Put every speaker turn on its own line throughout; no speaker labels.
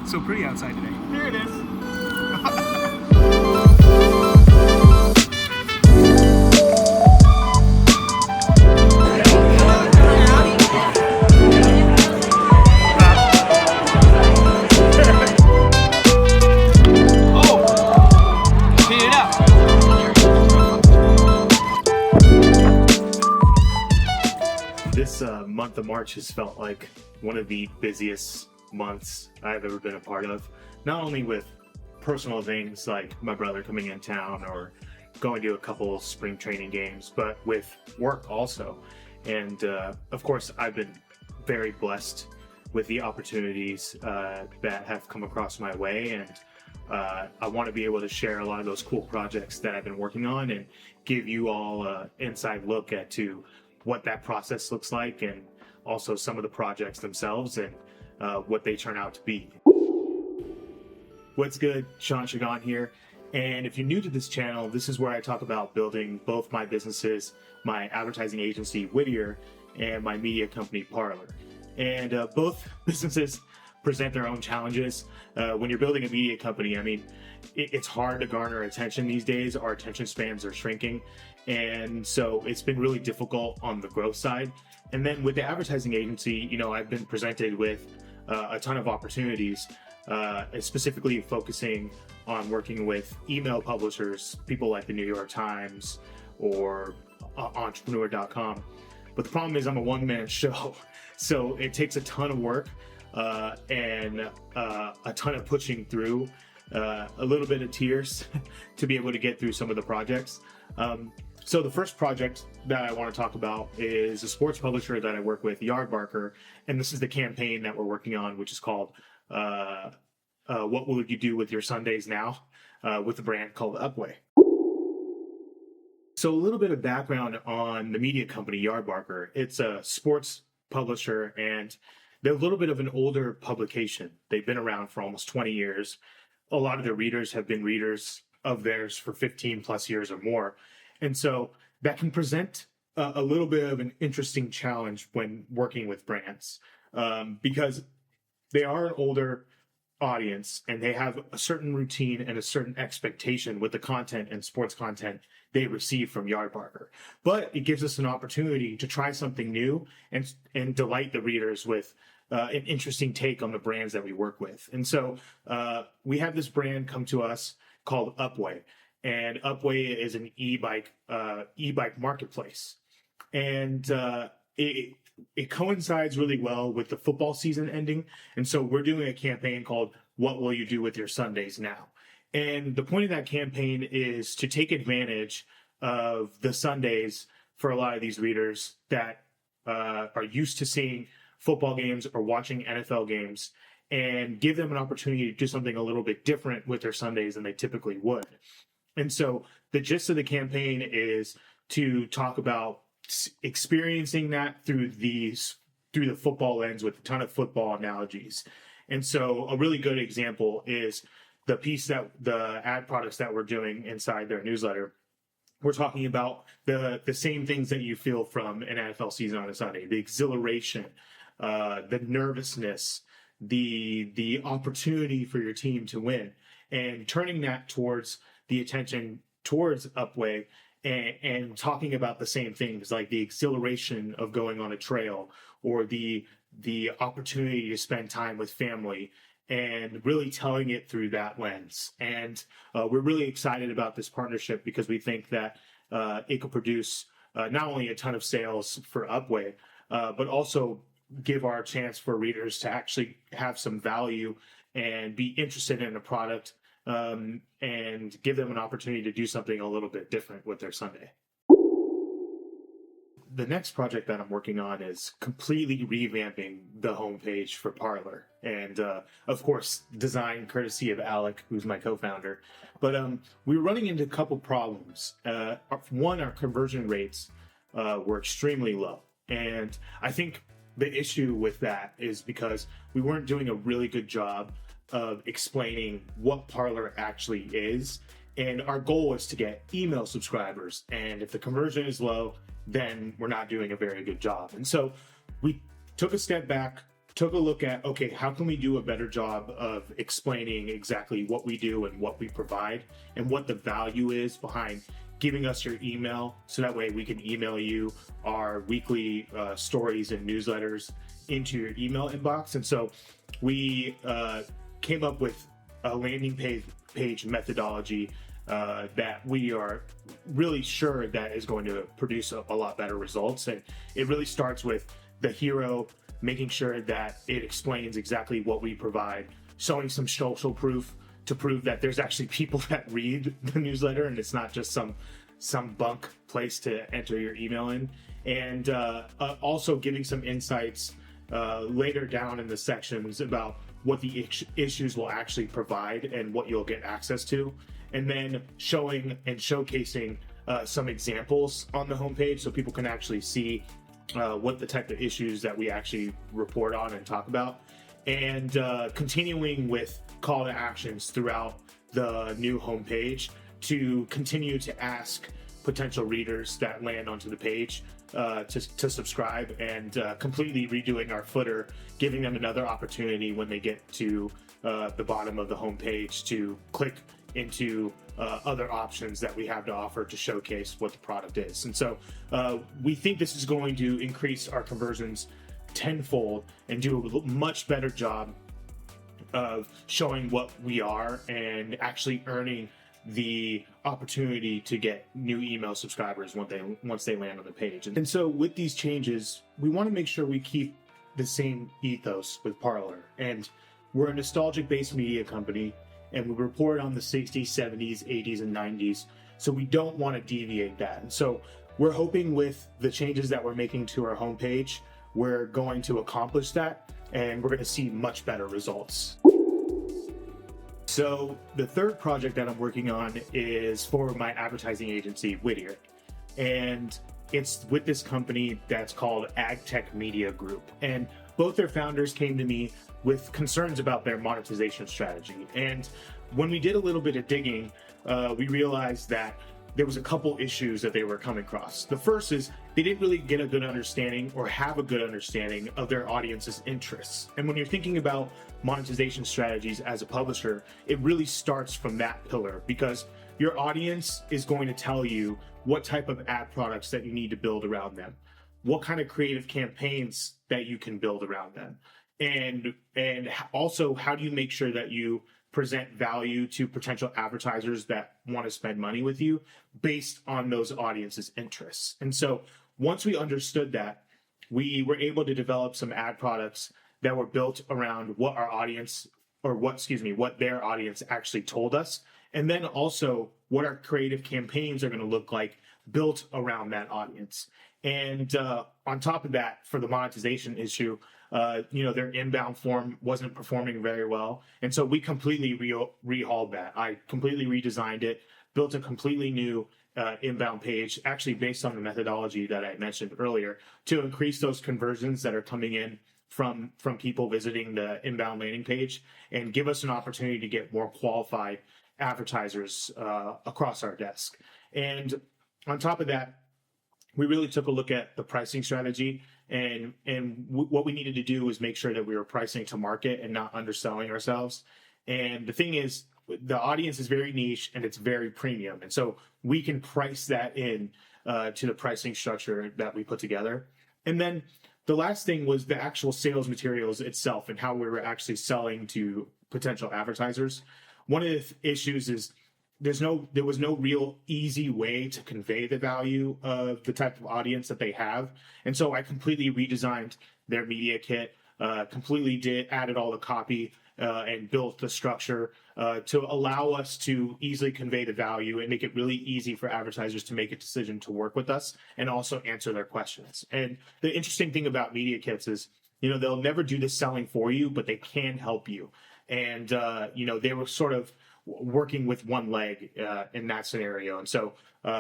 so pretty outside today.
Here it is.
This month of March has felt like one of the busiest months I've ever been a part of. Not only with personal things like my brother coming in town or going to a couple spring training games, but with work also. And of course, I've been very blessed with the opportunities that have come across my way. And I want to be able to share a lot of those cool projects that I've been working on and give you all an inside look at to what that process looks like, and also some of the projects themselves and what they turn out to be. What's good? Shaan here. And if you're new to this channel, this is where I talk about building both my businesses, my advertising agency, Whittier, and my media company, Parlor. And both businesses present their own challenges. When you're building a media company, I mean, it's hard to garner attention these days. Our attention spans are shrinking. And so it's been really difficult on the growth side. And then with the advertising agency, you know, I've been presented with a ton of opportunities, specifically focusing on working with email publishers, people like the New York Times or entrepreneur.com. But the problem is I'm a one-man show. So it takes a ton of work and a ton of pushing through, a little bit of tears to be able to get through some of the projects. So the first project that I want to talk about is a sports publisher that I work with, Yardbarker, and this is the campaign that we're working on, which is called What Will You Do With Your Sundays Now, with a brand called Upway. So a little bit of background on the media company, Yardbarker. It's a sports publisher, and they're a little bit of an older publication. They've been around for almost 20 years. A lot of their readers have been readers of theirs for 15 plus years or more. And so that can present a little bit of an interesting challenge when working with brands, because they are an older audience and they have a certain routine and a certain expectation with the content and sports content they receive from Yardbarker. But it gives us an opportunity to try something new and delight the readers with an interesting take on the brands that we work with. And so we have this brand come to us called Upway. And Upway is an e-bike marketplace, and it coincides really well with the football season ending. And so we're doing a campaign called "What Will You Do With Your Sundays Now?" And the point of that campaign is to take advantage of the Sundays for a lot of these readers that are used to seeing football games or watching NFL games, and give them an opportunity to do something a little bit different with their Sundays than they typically would. And so the gist of the campaign is to talk about experiencing that through the football lens with a ton of football analogies. And so a really good example is the piece that the ad products that we're doing inside their newsletter. We're talking about the same things that you feel from an NFL season on a Sunday: the exhilaration, the nervousness, the opportunity for your team to win, and turning that towards the attention towards Upway and talking about the same things, like the exhilaration of going on a trail or the opportunity to spend time with family, and really telling it through that lens. And we're really excited about this partnership because we think that it could produce not only a ton of sales for Upway, but also give our chance for readers to actually have some value and be interested in a product, and give them an opportunity to do something a little bit different with their Sunday. The next project that I'm working on is completely revamping the homepage for Parlor. And of course, design courtesy of Alec, who's my co-founder. But we were running into a couple problems. One, our conversion rates were extremely low. And I think the issue with that is because we weren't doing a really good job of explaining what Parlor actually is. And our goal was to get email subscribers. And if the conversion is low, then we're not doing a very good job. And so we took a step back, took a look at, okay, how can we do a better job of explaining exactly what we do and what we provide and what the value is behind giving us your email, so that way we can email you our weekly stories and newsletters into your email inbox. And so we came up with a landing page methodology that we are really sure that is going to produce a lot better results. And it really starts with the hero, making sure that it explains exactly what we provide, showing some social proof to prove that there's actually people that read the newsletter and it's not just some bunk place to enter your email in. And also giving some insights later down in the sections about what the issues will actually provide and what you'll get access to. And then showing and showcasing some examples on the homepage so people can actually see what the type of issues that we actually report on and talk about. And continuing with call to actions throughout the new homepage to continue to ask potential readers that land onto the page to subscribe, and completely redoing our footer, giving them another opportunity when they get to the bottom of the homepage to click into other options that we have to offer to showcase what the product is. And so we think this is going to increase our conversions tenfold and do a much better job of showing what we are and actually earning the opportunity to get new email subscribers once they land on the page. And so with these changes, we want to make sure we keep the same ethos with Parler. And we're a nostalgic-based media company, and we report on the 60s, 70s, 80s, and 90s. So we don't want to deviate that. And so we're hoping with the changes that we're making to our homepage, we're going to accomplish that, and we're going to see much better results. So the third project that I'm working on is for my advertising agency, Whittier. And it's with this company that's called AgTech Media Group. And both their founders came to me with concerns about their monetization strategy. And when we did a little bit of digging, we realized that there was a couple issues that they were coming across. The first is they didn't really get a good understanding or have a good understanding of their audience's interests. And when you're thinking about monetization strategies as a publisher, it really starts from that pillar, because your audience is going to tell you what type of ad products that you need to build around them, what kind of creative campaigns that you can build around them, and also how do you make sure that you present value to potential advertisers that want to spend money with you based on those audiences' interests. And so once we understood that, we were able to develop some ad products that were built around what our audience, or what their audience actually told us, and then also what our creative campaigns are going to look like built around that audience. And on top of that, for the monetization issue, their inbound form wasn't performing very well. And so we completely rehauled that. I completely redesigned it, built a completely new inbound page, actually based on the methodology that I mentioned earlier, to increase those conversions that are coming in from people visiting the inbound landing page, and give us an opportunity to get more qualified advertisers across our desk. And on top of that, we really took a look at the pricing strategy, and what we needed to do was make sure that we were pricing to market and not underselling ourselves. And the thing is, the audience is very niche and it's very premium. And so we can price that in to the pricing structure that we put together. And then the last thing was the actual sales materials itself and how we were actually selling to potential advertisers. One of the issues is there was no real easy way to convey the value of the type of audience that they have. And so I completely redesigned their media kit, added all the copy and built the structure to allow us to easily convey the value and make it really easy for advertisers to make a decision to work with us and also answer their questions. And the interesting thing about media kits is, they'll never do the selling for you, but they can help you. And, they were sort of working with one leg in that scenario. And so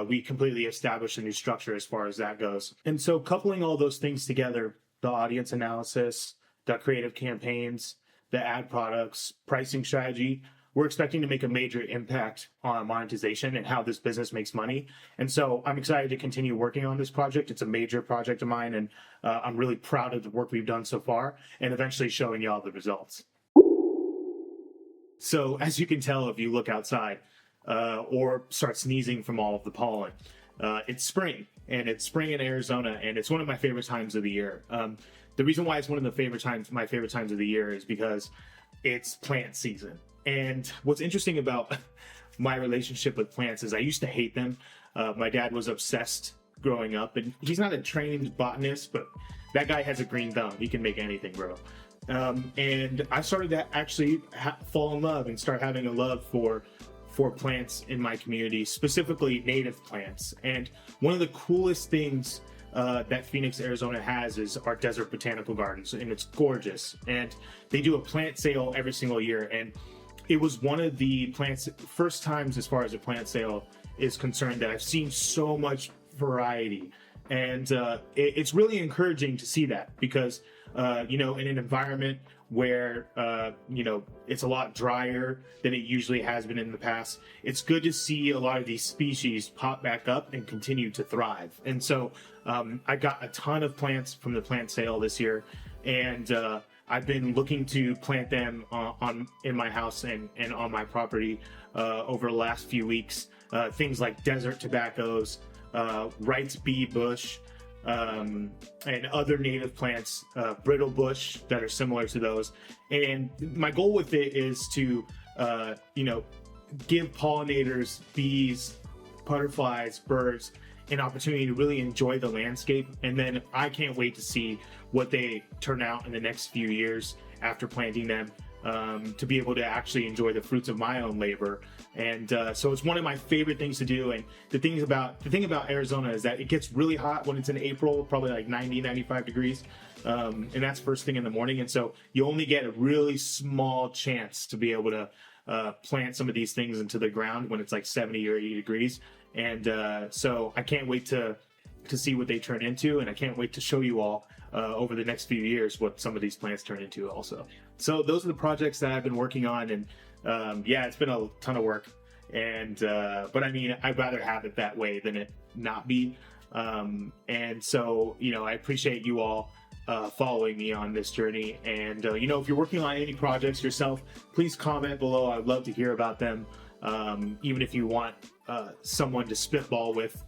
we completely established a new structure as far as that goes. And so coupling all those things together, the audience analysis, the creative campaigns, the ad products, pricing strategy, we're expecting to make a major impact on monetization and how this business makes money. And so I'm excited to continue working on this project. It's a major project of mine, and I'm really proud of the work we've done so far and eventually showing y'all the results. So as you can tell, if you look outside or start sneezing from all of the pollen, it's spring, and it's spring in Arizona, and it's one of my favorite times of the year. The reason why it's one of my favorite times of the year is because it's plant season. And what's interesting about my relationship with plants is I used to hate them. My dad was obsessed growing up, and he's not a trained botanist, but that guy has a green thumb. He can make anything grow. And I started to actually fall in love and start having a love for plants in my community, specifically native plants. And one of the coolest things that Phoenix, Arizona has is our desert botanical gardens, and it's gorgeous. And they do a plant sale every single year, and it was one of the first times as far as a plant sale is concerned that I've seen so much variety. And it's really encouraging to see that because, in an environment where, it's a lot drier than it usually has been in the past, it's good to see a lot of these species pop back up and continue to thrive. And so I got a ton of plants from the plant sale this year, and I've been looking to plant them in my house and on my property over the last few weeks. Things like desert tobaccos, Wright's bee bush, and other native plants, brittle bush that are similar to those. And my goal with it is to, give pollinators, bees, butterflies, birds, an opportunity to really enjoy the landscape. And then I can't wait to see what they turn out in the next few years after planting them, to be able to actually enjoy the fruits of my own labor. And so it's one of my favorite things to do. And the thing about Arizona is that it gets really hot when it's in April, probably like 90, 95 degrees. And that's first thing in the morning. And so you only get a really small chance to be able to plant some of these things into the ground when it's like 70 or 80 degrees. And so I can't wait to see what they turn into. And I can't wait to show you all over the next few years what some of these plants turn into also. So those are the projects that I've been working on. And it's been a ton of work. And but I mean, I'd rather have it that way than it not be. And so, I appreciate you all following me on this journey. And, if you're working on any projects yourself, please comment below. I'd love to hear about them. Even if you want someone to spitball with,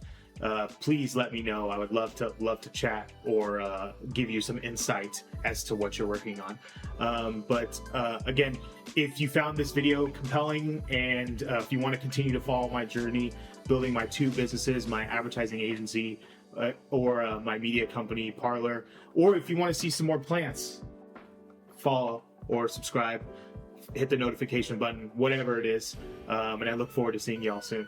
please let me know. I would love to chat or give you some insight as to what you're working on. But again, if you found this video compelling, and if you want to continue to follow my journey building my two businesses, my advertising agency or my media company Parlor, or if you want to see some more plants, follow or subscribe, hit the notification button, whatever it is. And I look forward to seeing y'all soon.